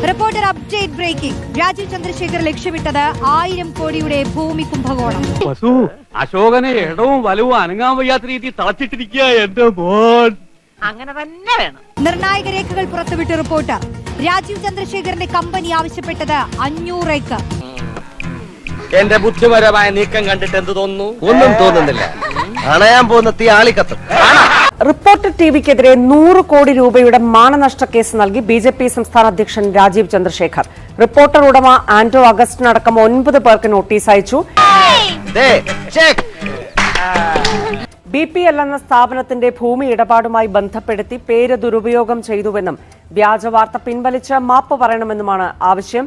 Reporter update breaking. Rajeev Chandrasekhar ലക്ഷ്യമിട്ടത് 1000 കോടിയുടെ ഭൂമി കുംഭകോണം. അശോകനെ ഇടവും വലവും അനങ്ങാൻ വയ്യാത്ത രീതി തളച്ചിട്ടിരിക്കുക എന്റെ മോൻ. അങ്ങനെ തന്നെ വേണം. നിർണായക രേഖകൾ പുറത്തുവിട്ട റിപ്പോർട്ടർ. രാജീവ് ചന്ദ്രശേഖറിന്റെ കമ്പനി ആവശ്യപ്പെട്ടത് 500 ഏക്കർ. എന്റെ ബുദ്ധിപരമായ നീക്കം കണ്ടിട്ട് എന്ത് തോന്നുന്നു? ഒന്നും തോന്നുന്നില്ല. അണയാൻ പോകുന്ന തീ ആളിക്കത്തും. റിപ്പോർട്ടർ ടിവിക്കെതിരെ 100 കോടി രൂപയുടെ മാനനഷ്ട കേസ് നൽകി ബിജെപി സംസ്ഥാന അധ്യക്ഷൻ രാജീവ് ചന്ദ്രശേഖർ. റിപ്പോർട്ടർ ഉടമ ആന്റോ അഗസ്റ്റിനടക്കം 9 പേർക്ക് നോട്ടീസ് അയച്ചു. BPL എന്ന സ്ഥാപനത്തിന്റെ ഭൂമി ഇടപാടുമായി ബന്ധപ്പെടുത്തി പേര് ദുരുപയോഗം ചെയ്തുവെന്നും വ്യാജവാർത്ത പിൻവലിച്ച് മാപ്പ് പറയണമെന്നുമാണ് ആവശ്യം.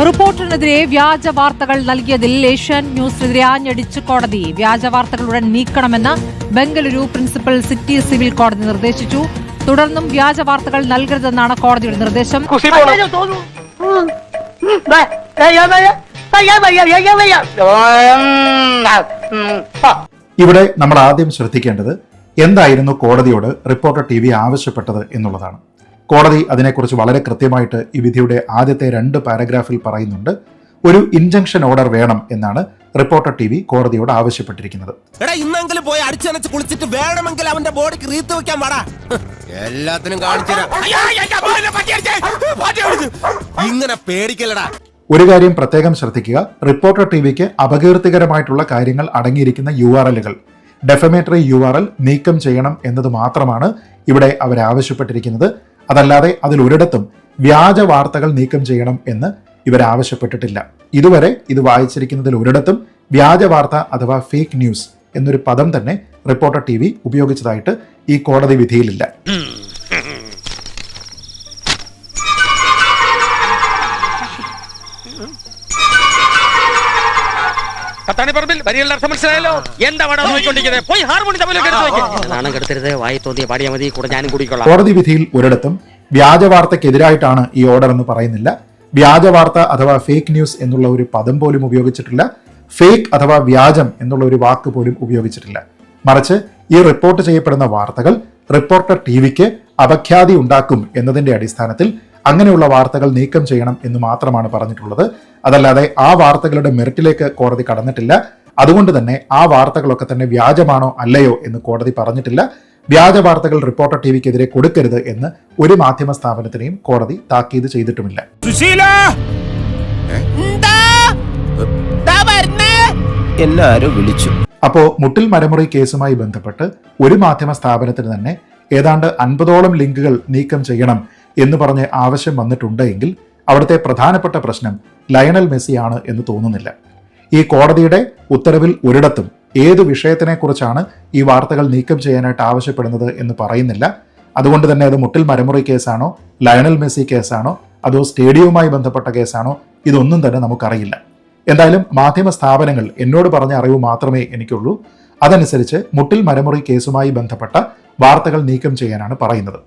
റിപ്പോർട്ടറിനെതിരെ വ്യാജ വാർത്തകൾ നൽകിയതിൽ ഏഷ്യൻ ന്യൂസിനെതിരെ ആഞ്ഞടിച്ച് കോടതി. വ്യാജ വാർത്തകൾ ഉടൻ നീക്കണമെന്ന് ബംഗളൂരു പ്രിൻസിപ്പൽ സിറ്റി സിവിൽ കോടതി നിർദ്ദേശിച്ചു. തുടർന്നും വ്യാജ വാർത്തകൾ നൽകരുതെന്നാണ് കോടതിയുടെ നിർദ്ദേശം. ഇവിടെ നമ്മൾ ആദ്യം ശ്രദ്ധിക്കേണ്ടത് എന്തായിരുന്നു കോടതിയോട് റിപ്പോർട്ടർ TV ആവശ്യപ്പെട്ടത് എന്നുള്ളതാണ്. കോടതി അതിനെക്കുറിച്ച് വളരെ കൃത്യമായിട്ട് ഈ വിധിയുടെ ആദ്യത്തെ 2 പാരഗ്രാഫിൽ പറയുന്നുണ്ട്. ഒരു ഇൻജങ്ഷൻ ഓർഡർ വേണം എന്നാണ് റിപ്പോർട്ടർ TV കോടതിയോട് ആവശ്യപ്പെട്ടിരിക്കുന്നത്. ഇന്നെങ്കിലും പോയി അടിച്ചനച്ച് കുളിച്ചിട്ട് വേണമെങ്കിൽ അവന്റെ ബോഡിക്ക് റീത്ത് വെക്കാൻ പാടാ. എല്ലാത്തിനും ഇങ്ങനെ പേടിക്കലടാ. ഒരു കാര്യം പ്രത്യേകം ശ്രദ്ധിക്കുക. റിപ്പോർട്ടർ TVക്ക് അപകീർത്തികരമായിട്ടുള്ള കാര്യങ്ങൾ അടങ്ങിയിരിക്കുന്ന URLകൾ, ഡെഫമേറ്ററി URL നീക്കം ചെയ്യണം എന്നത് മാത്രമാണ് ഇവിടെ അവർ ആവശ്യപ്പെട്ടിരിക്കുന്നത്. അതല്ലാതെ അതിലൊരിടത്തും വ്യാജ വാർത്തകൾ നീക്കം ചെയ്യണം എന്ന് ഇവർ ആവശ്യപ്പെട്ടിട്ടില്ല. ഇതുവരെ ഇത് വായിച്ചിരിക്കുന്നതിൽ ഒരിടത്തും വ്യാജ വാർത്ത അഥവാ ഫേക്ക് ന്യൂസ് എന്നൊരു പദം തന്നെ റിപ്പോർട്ടർ TV ഉപയോഗിച്ചതായിട്ട് ഈ കോടതി വിധിയിലില്ല. കോടതി വിധിയിൽ ഒരിടത്തും വ്യാജ വാർത്തക്കെതിരായിട്ടാണ് ഈ ഓർഡർ എന്ന് പറയുന്നില്ല. വ്യാജ വാർത്ത അഥവാ ഫേക്ക് ന്യൂസ് എന്നുള്ള ഒരു പദം പോലും ഉപയോഗിച്ചിട്ടില്ല. ഫേക്ക് അഥവാ വ്യാജം എന്നുള്ള ഒരു വാക്ക് പോലും ഉപയോഗിച്ചിട്ടില്ല. മറിച്ച് ഈ റിപ്പോർട്ട് ചെയ്യപ്പെടുന്ന വാർത്തകൾ റിപ്പോർട്ടർ TVക്ക് അപഖ്യാതി ഉണ്ടാക്കും എന്നതിന്റെ അടിസ്ഥാനത്തിൽ അങ്ങനെയുള്ള വാർത്തകൾ നീക്കം ചെയ്യണം എന്ന് മാത്രമാണ് പറഞ്ഞിട്ടുള്ളത്. അതല്ലാതെ ആ വാർത്തകളുടെ മെറിറ്റിലേക്ക് കോടതി കടന്നിട്ടില്ല. അതുകൊണ്ട് തന്നെ ആ വാർത്തകളൊക്കെ തന്നെ വ്യാജമാണോ അല്ലയോ എന്ന് കോടതി പറഞ്ഞിട്ടില്ല. വ്യാജ വാർത്തകൾ റിപ്പോർട്ടർ TVക്കെതിരെ കൊടുക്കരുത് എന്ന് ഒരു മാധ്യമ സ്ഥാപനത്തിനെയും കോടതി താക്കീത് ചെയ്തിട്ടുമില്ല. എല്ലാരും വിളിച്ചു. അപ്പോ മുട്ടിൽ മരമുറി കേസുമായി ബന്ധപ്പെട്ട് ഒരു മാധ്യമ സ്ഥാപനത്തിന് തന്നെ ഏതാണ്ട് 50ഓളം ലിങ്കുകൾ നീക്കം ചെയ്യണം എന്ന് പറഞ്ഞ് ആവശ്യം വന്നിട്ടുണ്ടെങ്കിൽ അവിടുത്തെ പ്രധാനപ്പെട്ട പ്രശ്നം ലയണൽ മെസ്സിയാണ് എന്ന് തോന്നുന്നില്ല. ഈ കോടതിയുടെ ഉത്തരവിൽ ഒരിടത്തും ഏത് വിഷയത്തിനെ കുറിച്ചാണ് ഈ വാർത്തകൾ നീക്കം ചെയ്യാനായിട്ട് ആവശ്യപ്പെടുന്നത് എന്ന് പറയുന്നില്ല. അതുകൊണ്ട് തന്നെ അത് മുട്ടിൽ മരമുറി കേസാണോ, ലയണൽ മെസ്സി കേസാണോ, അതോ സ്റ്റേഡിയവുമായി ബന്ധപ്പെട്ട കേസാണോ, ഇതൊന്നും തന്നെ നമുക്കറിയില്ല. എന്തായാലും മാധ്യമ സ്ഥാപനങ്ങൾ എന്നോട് പറഞ്ഞ അറിവ് മാത്രമേ എനിക്കുള്ളൂ. അതനുസരിച്ച് മുട്ടിൽ മരമുറി കേസുമായി ബന്ധപ്പെട്ട വാർത്തകൾ നീക്കം ചെയ്യാനാണ് പറയുന്നത്.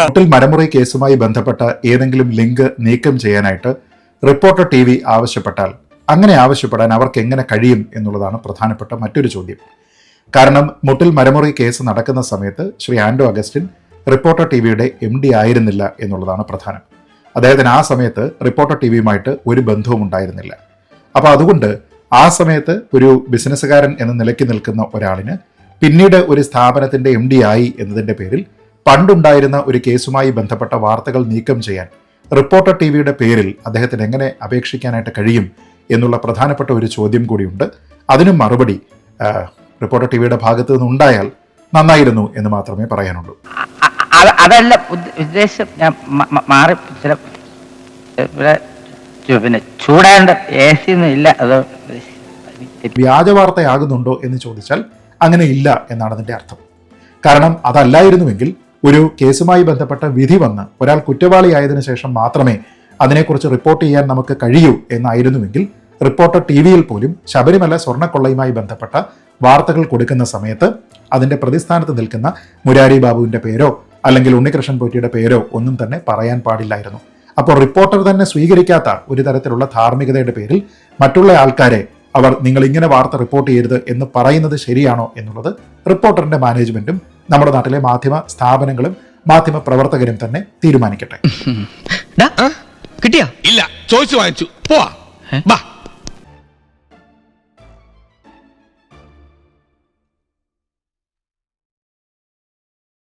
മുട്ടിൽ മരമുറി കേസുമായി ബന്ധപ്പെട്ട ഏതെങ്കിലും ലിങ്ക് നീക്കം ചെയ്യാനായിട്ട് റിപ്പോർട്ടർ TV ആവശ്യപ്പെട്ടാൽ അങ്ങനെ ആവശ്യപ്പെടാൻ അവർക്ക് എങ്ങനെ കഴിയും എന്നുള്ളതാണ് പ്രധാനപ്പെട്ട മറ്റൊരു ചോദ്യം. കാരണം മുട്ടിൽ മരമുറി കേസ് നടക്കുന്ന സമയത്ത് ശ്രീ ആന്റോ അഗസ്റ്റിൻ റിപ്പോർട്ടർ TVയുടെ MD ആയിരുന്നില്ല എന്നുള്ളതാണ് പ്രധാനം. അദ്ദേഹത്തിന് ആ സമയത്ത് റിപ്പോർട്ടർ TVയുമായിട്ട് ഒരു ബന്ധവും ഉണ്ടായിരുന്നില്ല. അപ്പോൾ അതുകൊണ്ട് ആ സമയത്ത് ഒരു ബിസിനസ്സുകാരൻ എന്ന നിലയ്ക്ക് നിൽക്കുന്ന ഒരാളിന് പിന്നീട് ഒരു സ്ഥാപനത്തിന്റെ MD ആയി എന്നതിന്റെ പേരിൽ പണ്ടുണ്ടായിരുന്ന ഒരു കേസുമായി ബന്ധപ്പെട്ട വാർത്തകൾ നീക്കം ചെയ്യാൻ റിപ്പോർട്ടർ TVയുടെ പേരിൽ അദ്ദേഹത്തിന് എങ്ങനെ അപേക്ഷിക്കാനായിട്ട് കഴിയും എന്നുള്ള പ്രധാനപ്പെട്ട ഒരു ചോദ്യം കൂടിയുണ്ട്. അതിനും മറുപടി റിപ്പോർട്ടർ TVയുടെ ഭാഗത്ത് നിന്നുണ്ടായാൽ നന്നായിരുന്നു എന്ന് മാത്രമേ പറയാനുള്ളൂ. അതല്ല ഉദ്ദേശം, ഞാൻ മാറി പിന്നെ ചൂടാണ്ട് AC ഒന്നും ഇല്ല. അത് വ്യാജ വാർത്തയാകുന്നുണ്ടോ എന്ന് ചോദിച്ചാൽ അങ്ങനെ ഇല്ല എന്നാണ് അതിന്റെ അർത്ഥം. കാരണം അതല്ലായിരുന്നുവെങ്കിൽ ഒരു കേസുമായി ബന്ധപ്പെട്ട വിധി വന്ന് ഒരാൾ കുറ്റവാളിയായതിനു ശേഷം മാത്രമേ അതിനെക്കുറിച്ച് റിപ്പോർട്ട് ചെയ്യാൻ നമുക്ക് കഴിയൂ എന്നായിരുന്നുവെങ്കിൽ റിപ്പോർട്ടർ TVയിൽ പോലും ശബരിമല സ്വർണ്ണക്കൊള്ളയുമായി ബന്ധപ്പെട്ട വാർത്തകൾ കൊടുക്കുന്ന സമയത്ത് അതിന്റെ പ്രതിസ്ഥാനത്ത് നിൽക്കുന്ന മുരാരി ബാബുവിന്റെ പേരോ അല്ലെങ്കിൽ ഉണ്ണികൃഷ്ണൻ പോറ്റിയുടെ പേരോ ഒന്നും തന്നെ പറയാൻ പാടില്ലായിരുന്നു. അപ്പോൾ റിപ്പോർട്ടർ തന്നെ സ്വീകരിക്കാത്ത ഒരു തരത്തിലുള്ള ധാർമ്മികതയുടെ പേരിൽ മറ്റുള്ള ആൾക്കാരെ അവർ നിങ്ങൾ ഇങ്ങനെ വാർത്ത റിപ്പോർട്ട് ചെയ്യരുത് എന്ന് പറയുന്നത് ശരിയാണോ എന്നുള്ളത് റിപ്പോർട്ടറിന്റെ മാനേജ്മെന്റും നമ്മുടെ നാട്ടിലെ മാധ്യമ സ്ഥാപനങ്ങളും മാധ്യമ പ്രവർത്തകരും തന്നെ തീരുമാനിക്കട്ടെ. കിട്ടിയാ? ഇല്ല, ചോദിച്ചു വാങ്ങിച്ചു. പോവാ.